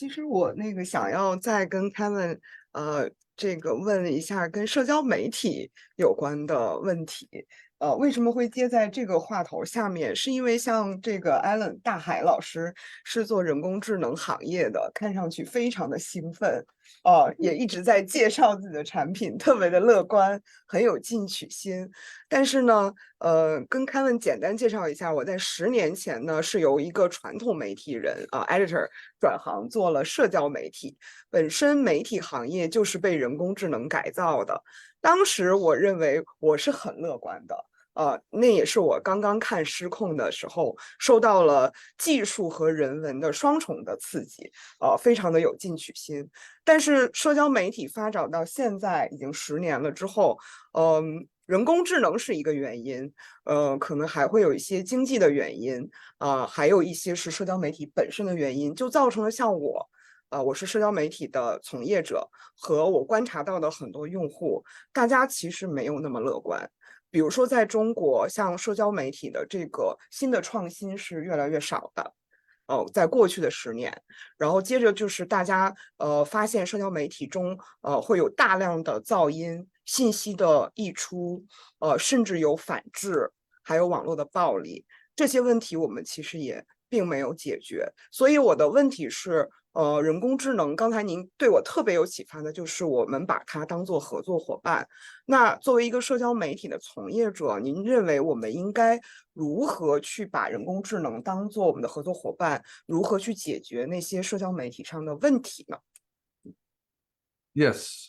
其实我想要再跟Kevin问一下跟社交媒体有关的问题。为什么会接在这个话头下面？是因为像这个 Alan 大海老师是做人工智能行业的，看上去非常的兴奋，也一直在介绍自己的产品，特别的乐观，很有进取心。但是呢，跟 Kevin 简单介绍一下，我在10年前呢是由一个传统媒体人editor 转行做了社交媒体。本身媒体行业就是被人工智能改造的。当时我认为我是很乐观的。那也是我刚刚看《失控》的时候，受到了技术和人文的双重的刺激，非常的有进取心。但是社交媒体发展到现在已经10年了之后，人工智能是一个原因，可能还会有一些经济的原因，还有一些是社交媒体本身的原因，就造成了像我。我是社交媒体的从业者，和我观察到的很多用户，大家其实没有那么乐观。比如说，在中国，像社交媒体的这个新的创新是越来越少的。在过去的10年，然后接着就是大家发现社交媒体中会有大量的噪音、信息的溢出，甚至有反制，还有网络的暴力，这些问题我们其实也并没有解决。所以我的问题是，人工智能，刚才您对我特别有启发的，就是我们把它当做合作伙伴。那作为一个社交媒体的从业者，您认为我们应该如何去把人工智能当做我们的合作伙伴？如何去解决那些社交媒体上的问题呢？ Yes.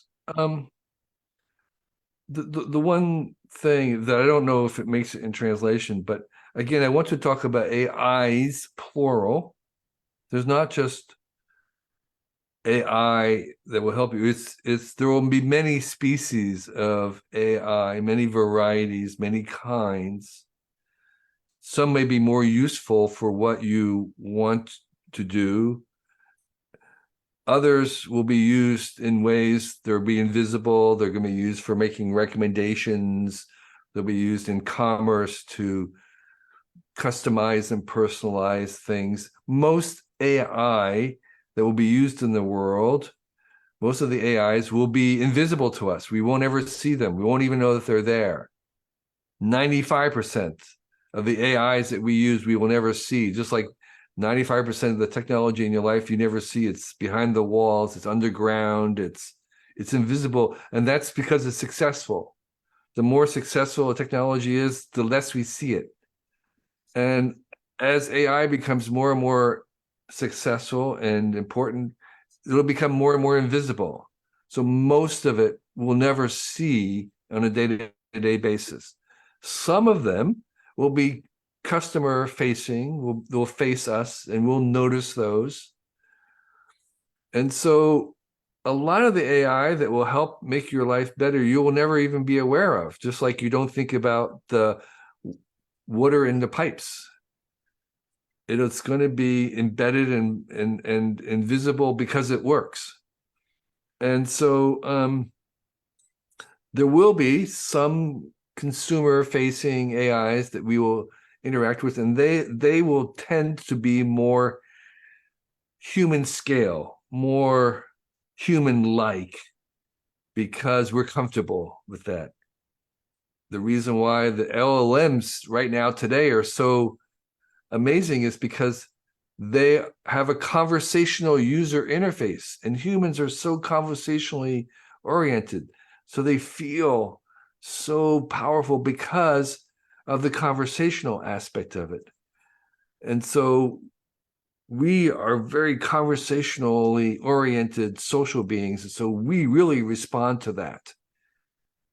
The one thing that I don't know if it makes it in translation, but again, I want to talk about AIs, plural. There's not just AI that will help you. There will be many species of AI, many varieties, many kinds. Some may be more useful for what you want to do. Others will be used in ways they'll be invisible. They're going to be used for making recommendations. They'll be used in commerce to customize and personalize things. Most AI that will be used in the world, most of the AIs will be invisible to us. We won't ever see them. We won't even know that they're there. 95% of the AIs that we use, we will never see, just like 95% of the technology in your life you never see. It's behind the walls, it's underground, it's invisible, and that's because it's successful. The more successful a technology is, the less we see it. And as AI becomes more and more successful and important, it'll become more and more invisible. So most of it we'll never see on a day-to-day basis. Some of them will be customer facing, they'll face us and we'll notice those. And so a lot of the AI that will help make your life better, you will never even be aware of, just like you don't think about the water in the pipes. It's going to be embedded and invisible because it works. And so there will be some consumer facing AIs that we will interact with, and they will tend to be more human scale, more human-like, because we're comfortable with that. The reason why the LLMs right now today are so amazing is because they have a conversational user interface, and humans are so conversationally oriented. So they feel so powerful because of the conversational aspect of it. And so we are very conversationally oriented social beings. And so we really respond to that.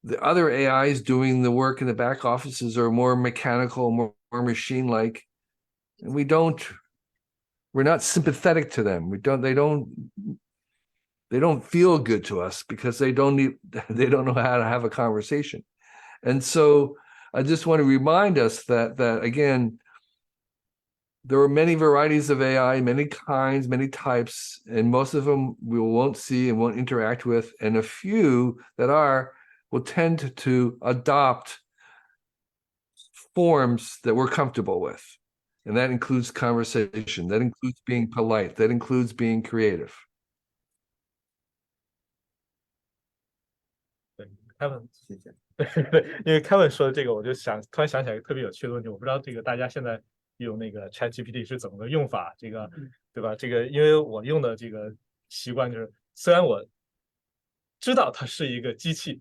The other AIs doing the work in the back offices are more mechanical, more machine-like. And we're not sympathetic to them. They don't feel good to us because they don't know how to have a conversation. And so I just want to remind us that again, there are many varieties of AI, many kinds, many types, and most of them we won't see and won't interact with. And a few that will tend to adopt forms that we're comfortable with. And that includes conversation. That includes being polite. That includes being creative. 对，Kevin，谢谢。对，因为 Kevin 说的这个，我就突然想起来一个特别有趣的问题，我不知道这个大家现在用那个 ChatGPT 是怎么个用法，这个对吧？这个因为我用的这个习惯就是，虽然我知道它是一个机器，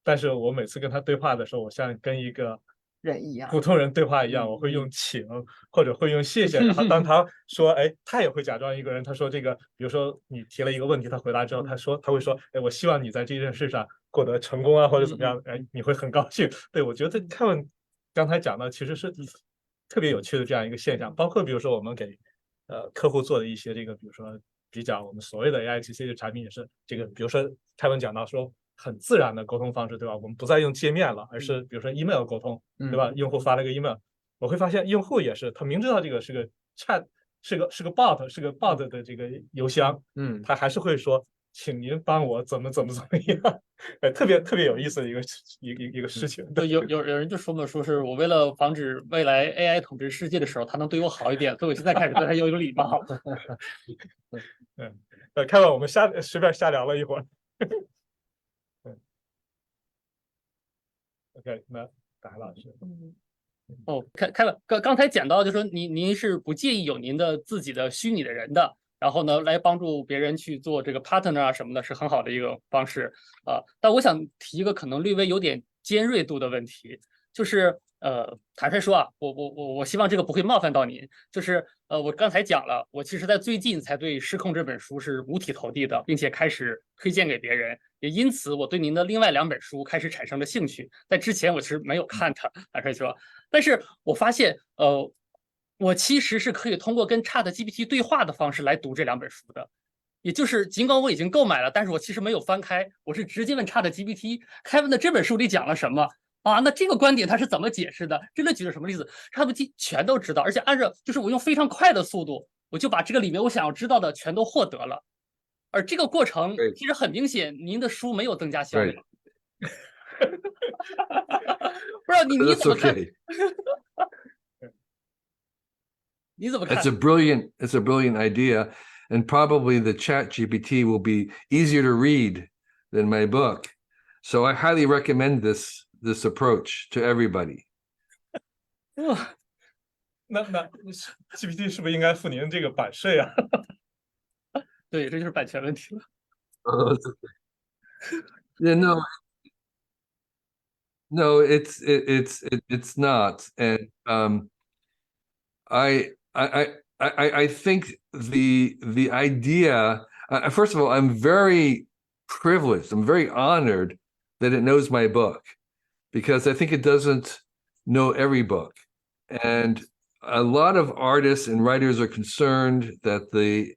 但是我每次跟它对话的时候，我像跟一个人一样普通人对话一样，我会用请或者会用谢谢，然后当他说，哎，他也会假装一个人，他说这个，比如说你提了一个问题，他回答之后，他会说，哎，我希望你在这件事上获得成功啊，或者怎么样，哎，你会很高兴。对，我觉得Kevin刚才讲的其实是特别有趣的这样一个现象，包括比如说我们给客户做的一些这个，比如说比较我们所谓的 AIGC 的产品也是这个，比如说Kevin讲到说很自然的沟通方式，对吧？我们不再用界面了，而是比如说 email 沟通，对吧？用户发了个 email，我会发现用户也是，他明知道这个是个 chat，是个 bot 的这个邮箱，他还是会说，请您帮我怎么样，特别有意思的一个事情。对，有人就说嘛，说是我为了防止未来 AI 统治世界的时候，他能对我好一点，所以我现在开始对他要有礼貌。开完我们随便瞎聊了一会儿。OK， 那达老师。哦，开了，刚才讲到，就说您是不介意有您的自己的虚拟的人的，然后呢，来帮助别人去做这个 partner 啊什么的，是很好的一个方式啊。但我想提一个可能略微有点尖锐度的问题，就是坦率说啊，我希望这个不会冒犯到您，就是我刚才讲了，我其实在最近才对《失控》这本书是五体投地的，并且开始推荐给别人，也因此我对您的另外2本书开始产生了兴趣。在之前我其实没有看它，坦率说，但是我发现我其实是可以通过跟 ChatGPT 对话的方式来读这2本书的。也就是尽管我已经购买了，但是我其实没有翻开，我是直接问 ChatGPT，Kevin 的这本书里讲了什么啊？那这个观点他是怎么解释的？这里举了什么例子？ChatGPT 全都知道，而且按照就是我用非常快的速度，我就把这个里面我想要知道的全都获得了。而这个过程其实很明显，您的书没有增加销量。不知道你怎么看？你怎么看？ It's a brilliant idea, and probably the Chat GPT will be easier to read than my book. So I highly recommend this approach to everybody. 那 GPT 是不是应该付您这个版税啊？对，这就是版权问题了。Yeah, no, it's not, and I think the idea. First of all, I'm very privileged. I'm very honored that it knows my book, because I think it doesn't know every book, and a lot of artists and writers are concerned that the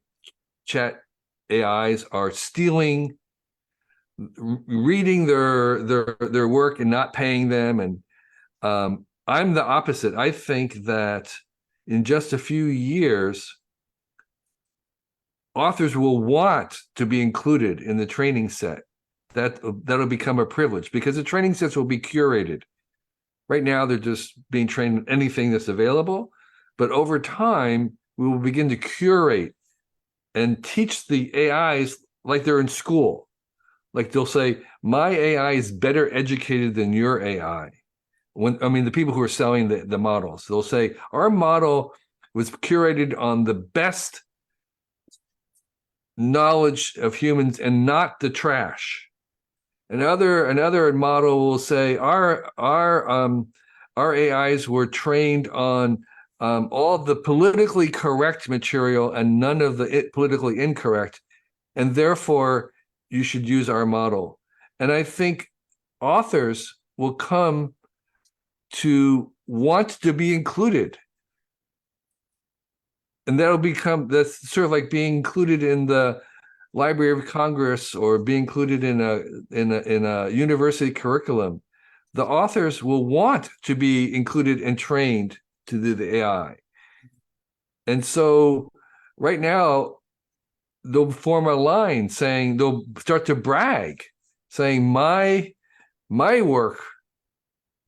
chat AIs are stealing, reading their work and not paying them. And I'm the opposite. I think that in just a few years, authors will want to be included in the training set. That'll become a privilege, because the training sets will be curated. Right now, they're just being trained on anything that's available. But over time, we will begin to curate and teach the AIs like they're in school. Like they'll say, my AI is better educated than your AI. The people who are selling the models, they'll say, our model was curated on the best knowledge of humans and not the trash. Another model will say, our AIs were trained on all the politically correct material and none of the politically incorrect, and therefore you should use our model. And I think authors will come to want to be included, and that's sort of like being included in the Library of Congress or being included in a university curriculum. The authors will want to be included and trained to do the AI. And so right now, they'll form a line saying, they'll start to brag, saying, my work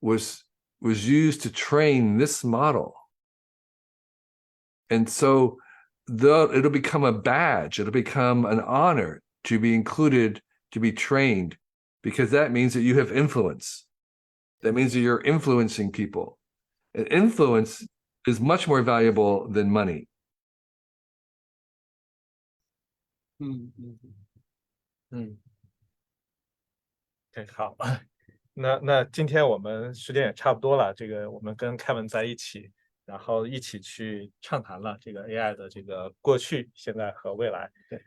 was used to train this model. And so it'll become a badge. It'll become an honor to be included, to be trained, because that means that you have influence. That means that you're influencing people. And influence is much more valuable than money. 对，好，那今天我们时间也差不多了，这个我们跟凯文在一起，然后一起去畅谈了这个 AI 的这个过去、现在和未来。对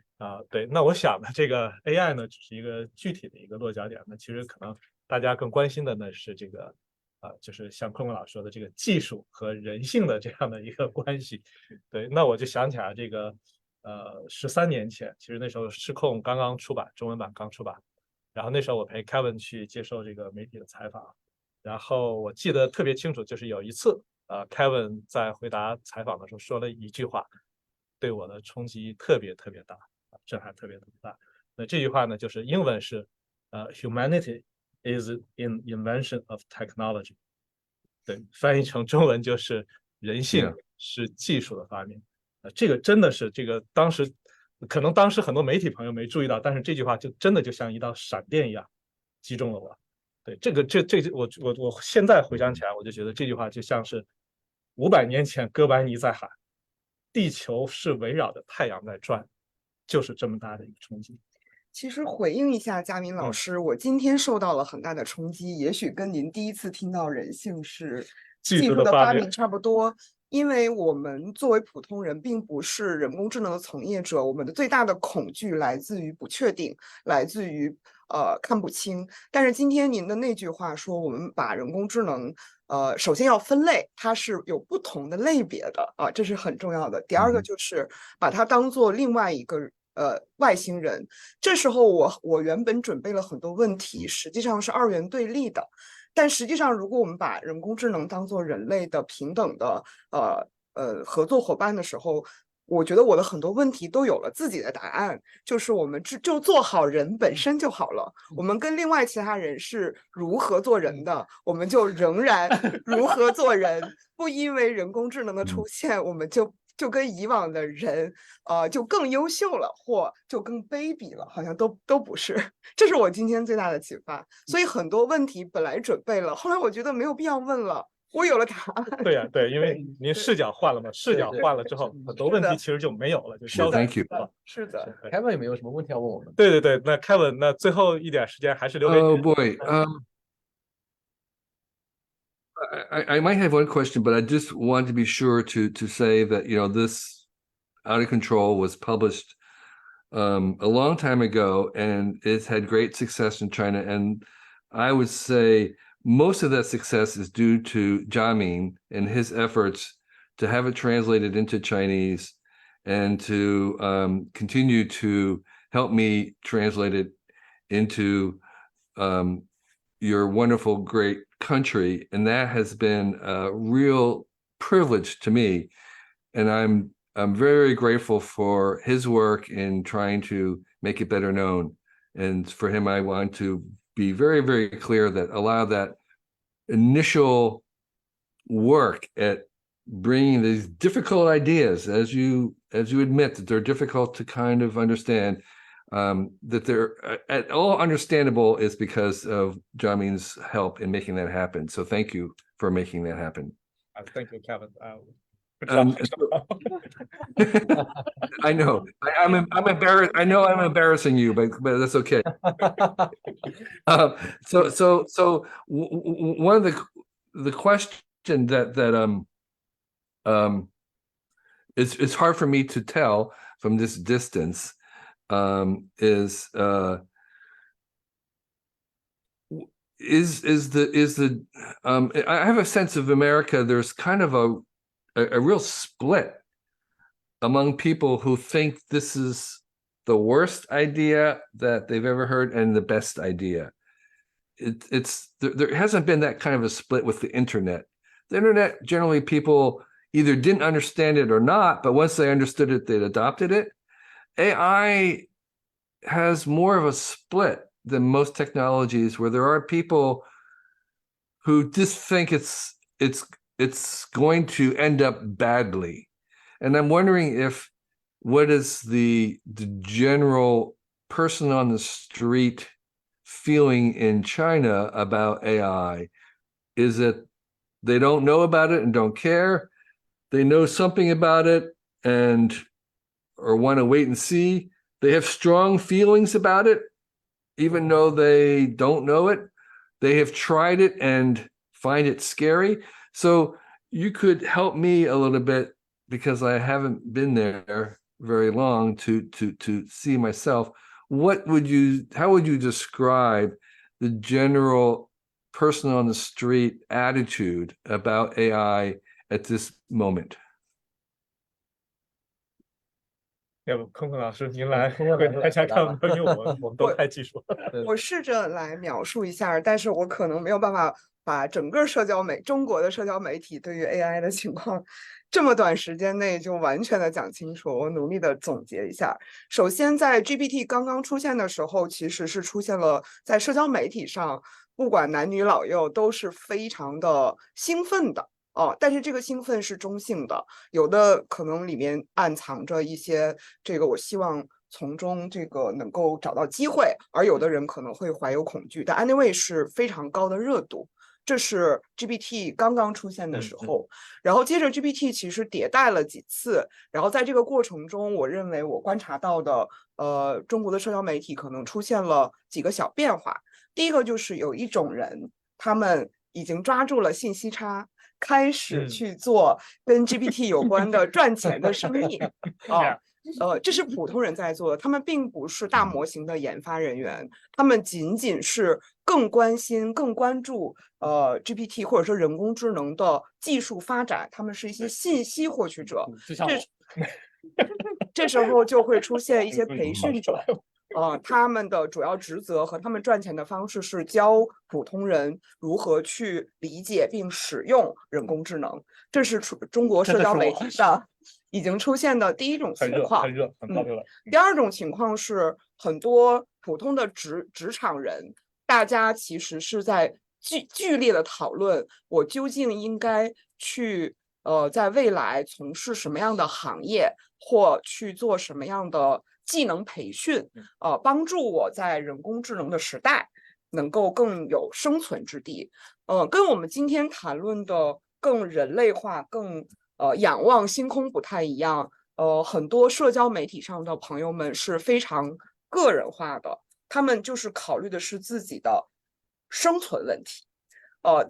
对，那我想呢，这个 AI 呢，只是一个具体的一个落脚点，那其实可能大家更关心的呢是这个就是像坤坤老师说的这个技术和人性的这样的一个关系。对，那我就想起来这个13年前，其实那时候失控刚刚出版，中文版刚出版。然后那时候我陪 Kevin 去接受这个媒体的采访，然后我记得特别清楚，就是有一次Kevin 在回答采访的时候说了一句话，对我的冲击特别特别大，震撼特别特别大。那这句话呢，就是英文是humanity is in invention of technology， 对，翻译成中文就是人性是技术的发明。这个真的是这个当时很多媒体朋友没注意到，但是这句话就真的就像一道闪电一样击中了我。对，我现在回想起来，我就觉得这句话就像是500年前哥白尼在喊“地球是围绕着太阳在转”，就是这么大的一个冲击。其实回应一下佳明老师，我今天受到了很大的冲击，也许跟您第一次听到人性是技术的发明差不多。因为我们作为普通人，并不是人工智能的从业者，我们的最大的恐惧来自于不确定，来自于看不清。但是今天您的那句话说，我们把人工智能首先要分类，它是有不同的类别的啊，这是很重要的。第二个就是把它当做另外一个外星人。这时候我原本准备了很多问题，实际上是二元对立的。但实际上，如果我们把人工智能当做人类的平等的合作伙伴的时候，我觉得我的很多问题都有了自己的答案，就是我们就做好人本身就好了。我们跟另外其他人是如何做人的，我们就仍然如何做人，不因为人工智能的出现，我们就跟以往的人，就更优秀了，或就更卑鄙了，好像都不是。这是我今天最大的启发。所以很多问题本来准备了，后来我觉得没有必要问了，我有了答案。对呀，对，因为您视角换了嘛，视角换了之后，很多问题其实就没有了，就消失了。是的。Kevin 有没有什么问题要问我们？对，那 Kevin， 那最后一点时间还是留给你。Oh boy. I might have one question, but I just want to be sure to say that, this Out of Control was published a long time ago, and it's had great success in China. And I would say most of that success is due to Jiaming and his efforts to have it translated into Chinese and to continue to help me translate it into your wonderful, great country. And that has been a real privilege to me. And I'm very grateful for his work in trying to make it better known. And for him, I want to be very, very clear that a lot of that initial work at bringing these difficult ideas, as you admit that they're difficult to kind of understand, that they're at all understandable, is because of Jiaming's help in making that happen. So thank you for making that happen. Thank you, Kevin. I know I'm embarrassed. I know I'm embarrassing you, but that's okay. So one of the question that it's hard for me to tell from this distance is the I have a sense of America. There's kind of a real split among people who think this is the worst idea that they've ever heard and the best idea. There hasn't been that kind of a split with the internet. The internet, generally people either didn't understand it or not, but once they understood it, they'd adopted it. AI has more of a split than most technologies, where there are people who just think it's going to end up badly. And I'm wondering what is the general person on the street feeling in China about AI? Is it they don't know about it and don't care? They know something about it or want to wait and see? They have strong feelings about it, even though they don't know it. They have tried it and find it scary. So you could help me a little bit, because I haven't been there very long to see myself. How would you describe the general person on the street attitude about AI at this moment? 要不空空老师您来回答一下看吧，因为我们都太技术了。我试着来描述一下，但是我可能没有办法把整个中国的社交媒体对于 AI 的情况，这么短时间内就完全的讲清楚。我努力的总结一下。首先，在 GPT 刚刚出现的时候，其实是出现了在社交媒体上，不管男女老幼都是非常的兴奋的。但是这个兴奋是中性的，有的可能里面暗藏着一些这个我希望从中这个能够找到机会，而有的人可能会怀有恐惧，但 anyway 是非常高的热度。这是 GPT 刚刚出现的时候，然后接着 GPT 其实迭代了几次，然后在这个过程中，我认为我观察到的中国的社交媒体可能出现了几个小变化。第一个就是有一种人，他们已经抓住了信息差，开始去做跟 GPT 有关的赚钱的生意这是普通人在做的，他们并不是大模型的研发人员，他们仅仅是更关心、更关注GPT 或者说人工智能的技术发展，他们是一些信息获取者。这时候就会出现一些培训者。他们的主要职责和他们赚钱的方式是教普通人如何去理解并使用人工智能，这是中国社交媒体上已经出现的第一种情况。很热，很高热。第二种情况是很多普通的职场人，大家其实是在剧烈的讨论，我究竟应该去在未来从事什么样的行业，或去做什么样的技能培训，帮助我在人工智能的时代能够更有生存之地。跟我们今天谈论的更人类化、更仰望星空不太一样。很多社交媒体上的朋友们是非常个人化的，他们就是考虑的是自己的生存问题。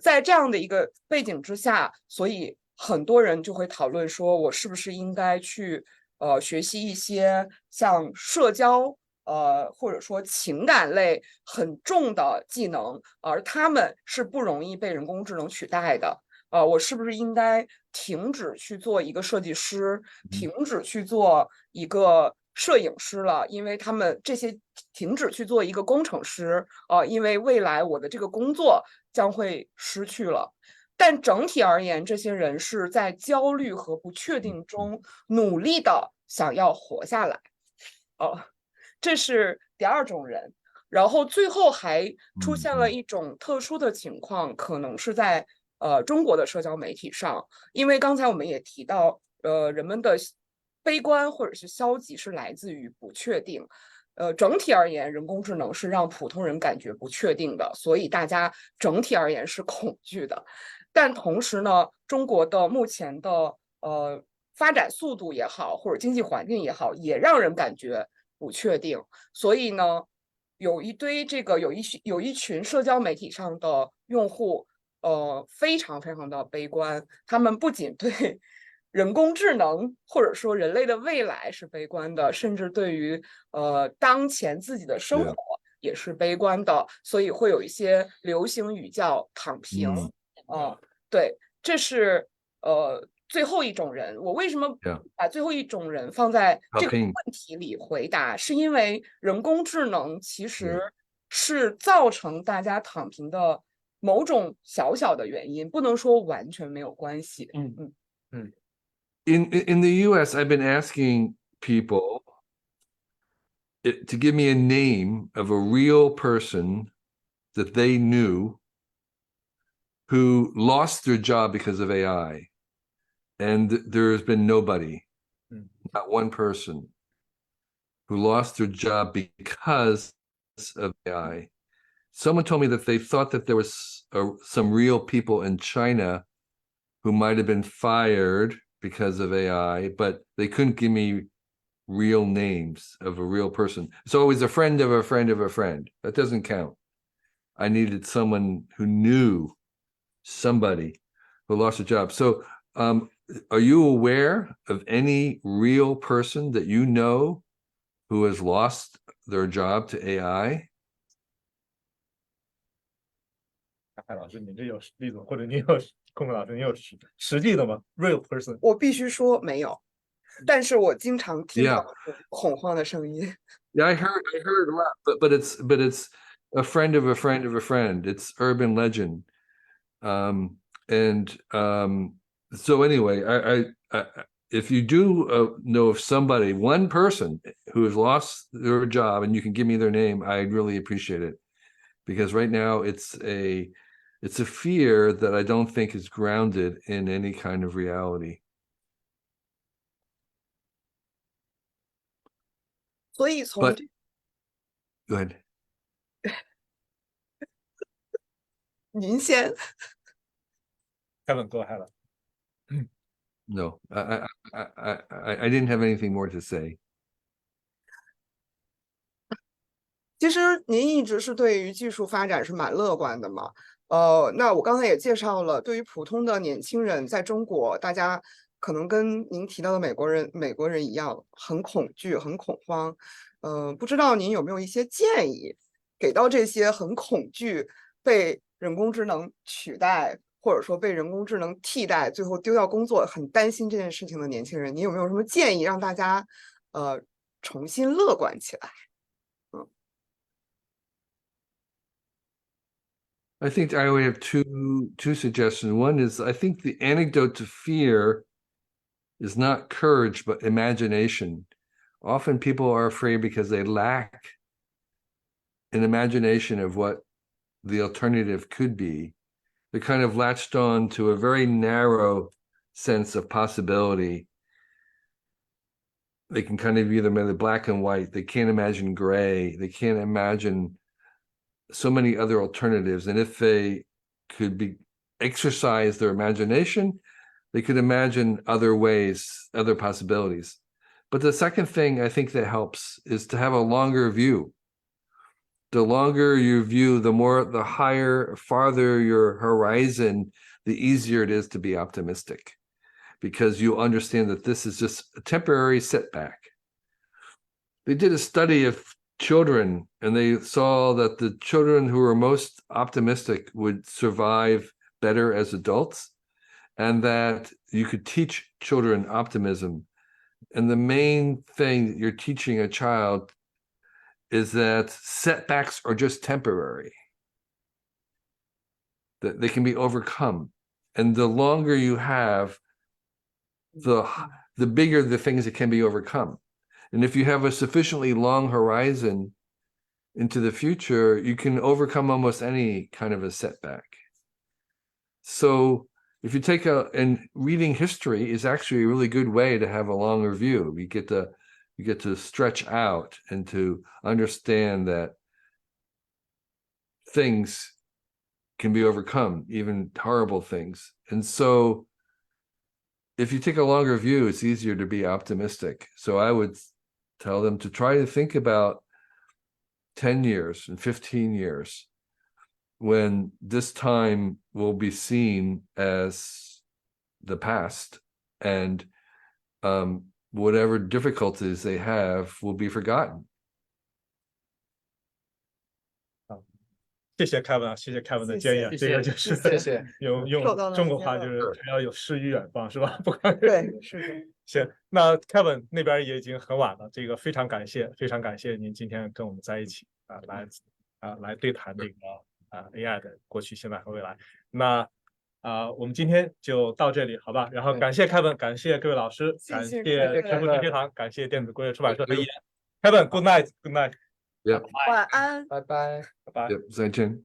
在这样的一个背景之下，所以很多人就会讨论说，我是不是应该去学习一些像社交或者说情感类很重的技能，而他们是不容易被人工智能取代的。我是不是应该停止去做一个设计师，停止去做一个摄影师了？因为他们这些停止去做一个工程师，因为未来我的这个工作将会失去了。但整体而言，这些人是在焦虑和不确定中努力的想要活下来。这是第二种人。然后最后还出现了一种特殊的情况，可能是在中国的社交媒体上，因为刚才我们也提到，人们的悲观或者是消极是来自于不确定。整体而言，人工智能是让普通人感觉不确定的，所以大家整体而言是恐惧的。但同时呢，中国的目前的发展速度也好，或者经济环境也好，也让人感觉不确定。所以呢，有一群社交媒体上的用户，非常非常的悲观。他们不仅对人工智能或者说人类的未来是悲观的，甚至对于当前自己的生活也是悲观的。所以会有一些流行语叫躺平。对，这是最后一种人。我为什么把最后一种人放在这个问题里回答，是因为人工智能其实是造成大家躺平的某种小小的原因，不能说完全没有关系。In the US, I've been asking people to give me a name of a real person that they knew who lost their job because of AI, and there's been nobody. not one person who lost their job because of AI. Someone told me that they thought that there was some real people in China who might have been fired because of AI, but they couldn't give me real names of a real person. It's always a friend of a friend of a friend. That doesn't count. I needed someone who knew somebody who lost a job. So are you aware of any real person that you know who has lost their job to AI? 海老师，你这有例子，或者你有空空老师，你有实际的吗？Real person？我必须说没有，但是我经常听 Yeah. 到恐慌的声音。Yeah, I heard a lot, but it's a friend of a friend of a friend. It's urban legend. So anyway, I if you do know of somebody, one person who has lost their job, and you can give me their name, I'd really appreciate it, because right now it's a fear that I don't think is grounded in any kind of reality. 所以从 But go ahead. 您先， Kevin, go ahead. No, I didn't have anything more to say. 其实您一直是对于技术发展是蛮乐观的嘛。那我刚才也介绍了，对于普通的年轻人，在中国，大家可能跟您提到的美国人一样，很恐惧、很恐慌。不知道您有没有一些建议，给到这些很恐惧被人工智能取代，或者说被人工智能替代，最后丢掉工作，很担心这件事情的年轻人，您有没有什么建议，让大家重新乐观起来？ I think I would have two suggestions. One is, I think the antidote to fear is not courage, but imagination. Often people are afraid because they lack an imagination of what the alternative could be. They're kind of latched on to a very narrow sense of possibility. They can kind of either make it black and white. They can't imagine gray. They can't imagine so many other alternatives. And if they could exercise their imagination, they could imagine other ways, other possibilities. But the second thing I think that helps is to have a longer view. The longer you view, the higher, farther your horizon, the easier it is to be optimistic, because you understand that this is just a temporary setback. They did a study of children, and they saw that the children who were most optimistic would survive better as adults, and that you could teach children optimism. And the main thing that you're teaching a child is that setbacks are just temporary, that they can be overcome. And the longer you have, the bigger the things that can be overcome. And if you have a sufficiently long horizon into the future, you can overcome almost any kind of a setback. So if you and reading history is actually a really good way to have a longer view. You get to stretch out and to understand that things can be overcome, even horrible things. And so if you take a longer view, it's easier to be optimistic. So I would tell them to try to think about 10 years and 15 years when this time will be seen as the past, and whatever difficulties they have will be forgotten. 谢谢 Kevin 啊，谢谢 Kevin 的建议，谢谢这个就是谢谢用受到了中国话接纳就是要有诗与远方，是吧？不管对，是的。行，那 Kevin 那边也已经很晚了，这个非常感谢您今天跟我们在一起来对谈这个AI 的过去、现在和未来。那我们今天就到这里，好吧？然后感谢 Kevin， 感谢各位老师，感谢知乎知学堂，感谢电子工业出版社和Kevin， Good night， Good night， Yep. 晚安，拜拜。拜拜。Yep. 再见。